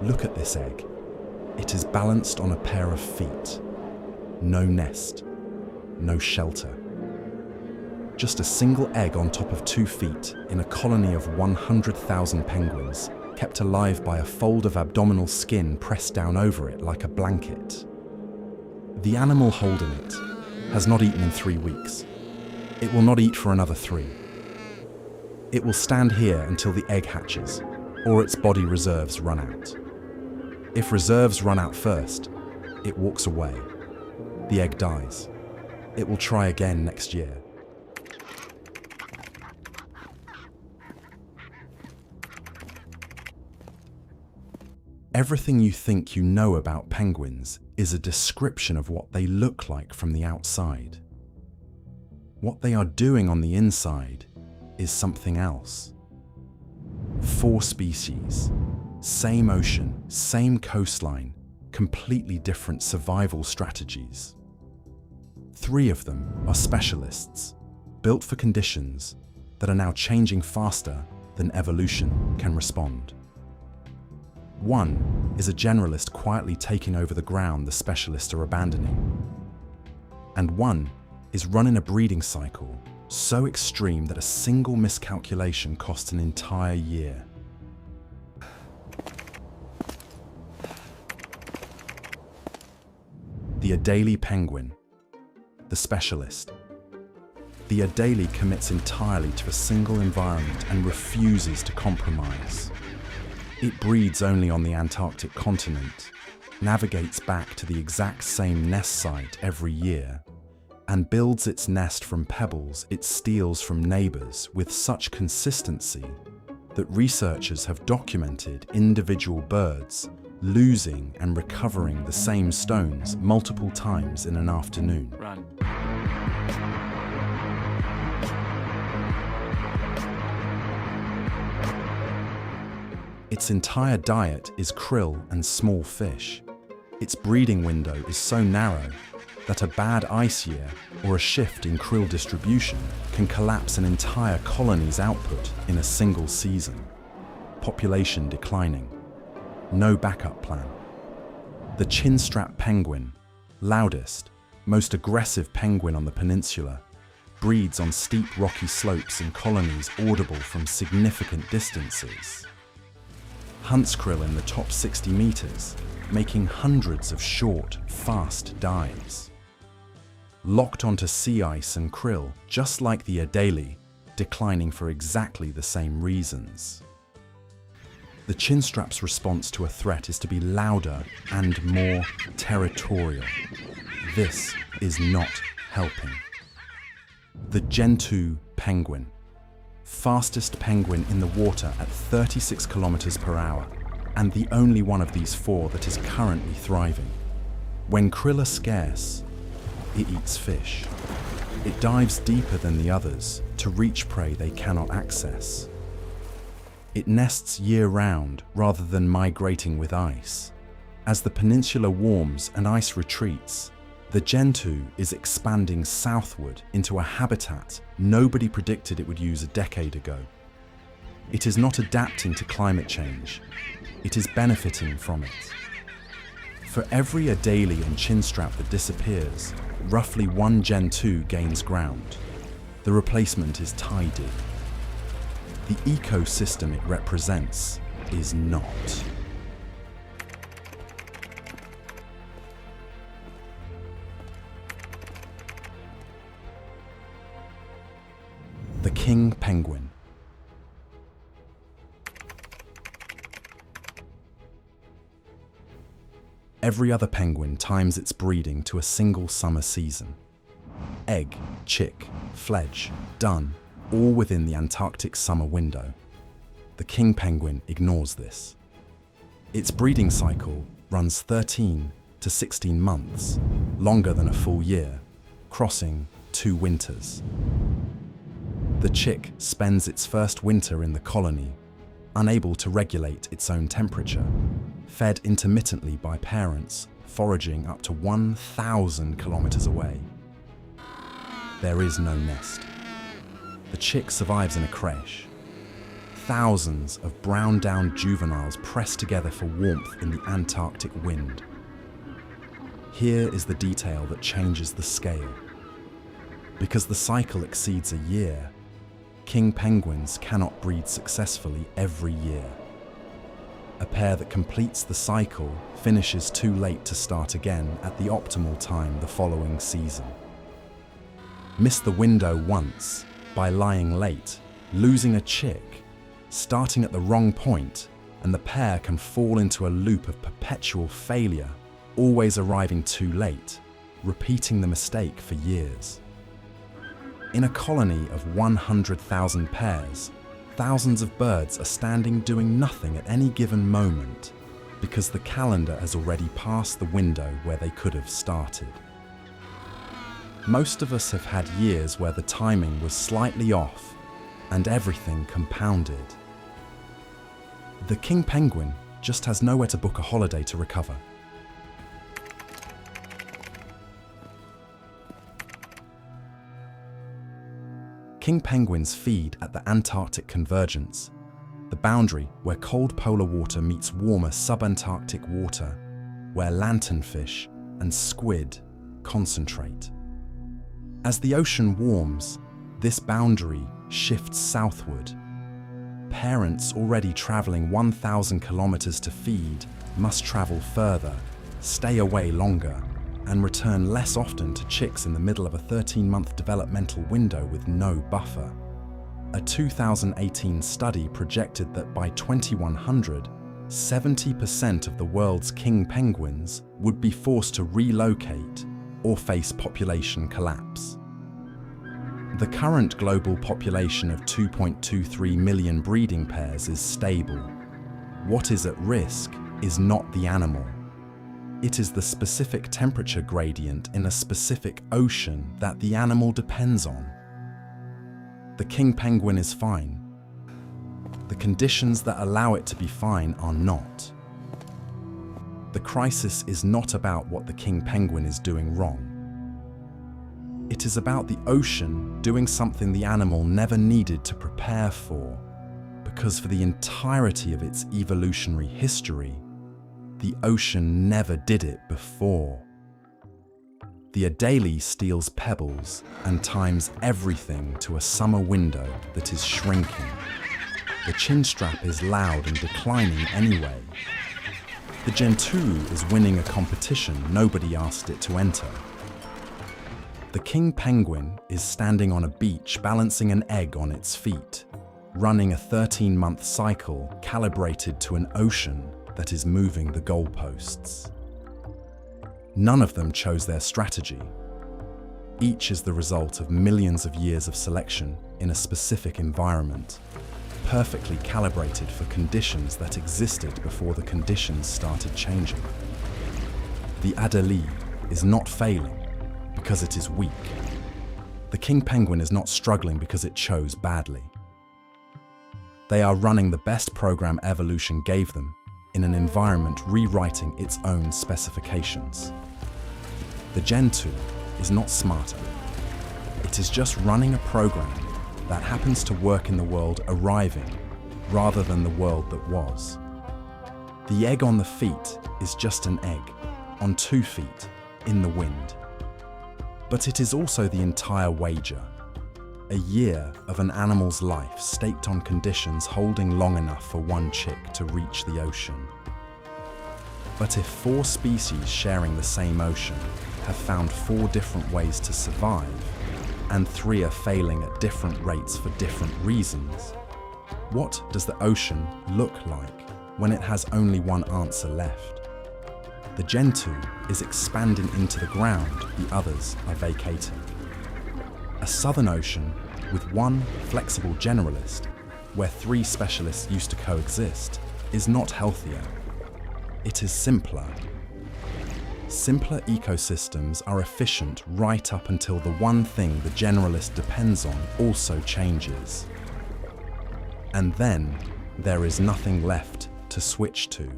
look at this egg, it is balanced on a pair of feet. No nest, no shelter. Just a single egg on top of 2 feet in a colony of 100,000 penguins, kept alive by a fold of abdominal skin pressed down over it like a blanket. The animal holding it has not eaten in 3 weeks. It will not eat for another 3. It will stand here until the egg hatches, or its body reserves run out. If reserves run out first, it walks away. The egg dies. It will try again next year. Everything you think you know about penguins is a description of what they look like from the outside. What they are doing on the inside is something else. 4 species, same ocean, same coastline, completely different survival strategies. 3 of them are specialists, built for conditions that are now changing faster than evolution can respond. 1 is a generalist quietly taking over the ground the specialists are abandoning. And 1 is running a breeding cycle so extreme that a single miscalculation costs an entire year. The Adélie penguin, the specialist. The Adélie commits entirely to a single environment and refuses to compromise. It breeds only on the Antarctic continent, navigates back to the exact same nest site every year, and builds its nest from pebbles it steals from neighbors with such consistency that researchers have documented individual birds losing and recovering the same stones multiple times in an afternoon. Run. Its entire diet is krill and small fish. Its breeding window is so narrow that a bad ice year or a shift in krill distribution can collapse an entire colony's output in a single season. Population declining. No backup plan. The Chinstrap penguin, loudest, most aggressive penguin on the peninsula, breeds on steep rocky slopes in colonies audible from significant distances. Hunts krill in the top 60 meters, making hundreds of short, fast dives. Locked onto sea ice and krill, just like the Adélie, declining for exactly the same reasons. The Chinstrap's response to a threat is to be louder and more territorial. This is not helping. The Gentoo penguin. Fastest penguin in the water at 36 kilometers per hour, and the only one of these 4 that is currently thriving. When krill are scarce, it eats fish. It dives deeper than the others to reach prey they cannot access. It nests year-round rather than migrating with ice. As the peninsula warms and ice retreats, the Gentoo is expanding southward into a habitat nobody predicted it would use a decade ago. It is not adapting to climate change, it is benefiting from it. For every Adélie and Chinstrap that disappears, roughly 1 Gentoo gains ground. The replacement is tidy. The ecosystem it represents is not. The king penguin. Every other penguin times its breeding to a single summer season. Egg, chick, fledge, done, all within the Antarctic summer window. The king penguin ignores this. Its breeding cycle runs 13 to 16 months, longer than a full year, crossing 2 winters. The chick spends its first winter in the colony, unable to regulate its own temperature, fed intermittently by parents foraging up to 1,000 kilometers away. There is no nest. The chick survives in a crèche. thousands of brown-down juveniles pressed together for warmth in the Antarctic wind. Here is the detail that changes the scale. Because the cycle exceeds a year, king penguins cannot breed successfully every year. A pair that completes the cycle finishes too late to start again at the optimal time the following season. Miss the window once by lying late, losing a chick, starting at the wrong point, and the pair can fall into a loop of perpetual failure, always arriving too late, repeating the mistake for years. In a colony of 100,000 pairs, thousands of birds are standing doing nothing at any given moment because the calendar has already passed the window where they could have started. Most of us have had years where the timing was slightly off and everything compounded. The king penguin just has nowhere to book a holiday to recover. King penguins feed at the Antarctic convergence, the boundary where cold polar water meets warmer subantarctic water, where lanternfish and squid concentrate. As the ocean warms, this boundary shifts southward. Parents already traveling 1,000 kilometers to feed must travel further, stay away longer, and return less often to chicks in the middle of a 13-month developmental window with no buffer. A 2018 study projected that by 2100, 70% of the world's king penguins would be forced to relocate or face population collapse. The current global population of 2.23 million breeding pairs is stable. What is at risk is not the animal. It is the specific temperature gradient in a specific ocean that the animal depends on. The king penguin is fine. The conditions that allow it to be fine are not. The crisis is not about what the king penguin is doing wrong. It is about the ocean doing something the animal never needed to prepare for, because for the entirety of its evolutionary history, the ocean never did it before. The Adélie steals pebbles and times everything to a summer window that is shrinking. The Chinstrap is loud and declining anyway. The Gentoo is winning a competition nobody asked it to enter. The king penguin is standing on a beach balancing an egg on its feet, running a 13-month cycle calibrated to an ocean that is moving the goalposts. None of them chose their strategy. Each is the result of millions of years of selection in a specific environment, perfectly calibrated for conditions that existed before the conditions started changing. The Adélie is not failing because it is weak. The king penguin is not struggling because it chose badly. They are running the best program evolution gave them in an environment rewriting its own specifications. The Gentoo is not smarter. It is just running a program that happens to work in the world arriving rather than the world that was. The egg on the feet is just an egg, on 2 feet, in the wind. But it is also the entire wager. A year of an animal's life staked on conditions holding long enough for one chick to reach the ocean. But if 4 species sharing the same ocean have found 4 different ways to survive, and 3 are failing at different rates for different reasons, what does the ocean look like when it has only one answer left? The Gentoo is expanding into the ground, the others are vacating. A southern ocean with 1 flexible generalist, where 3 specialists used to coexist, is not healthier. It is simpler. Simpler ecosystems are efficient right up until the one thing the generalist depends on also changes. And then there is nothing left to switch to.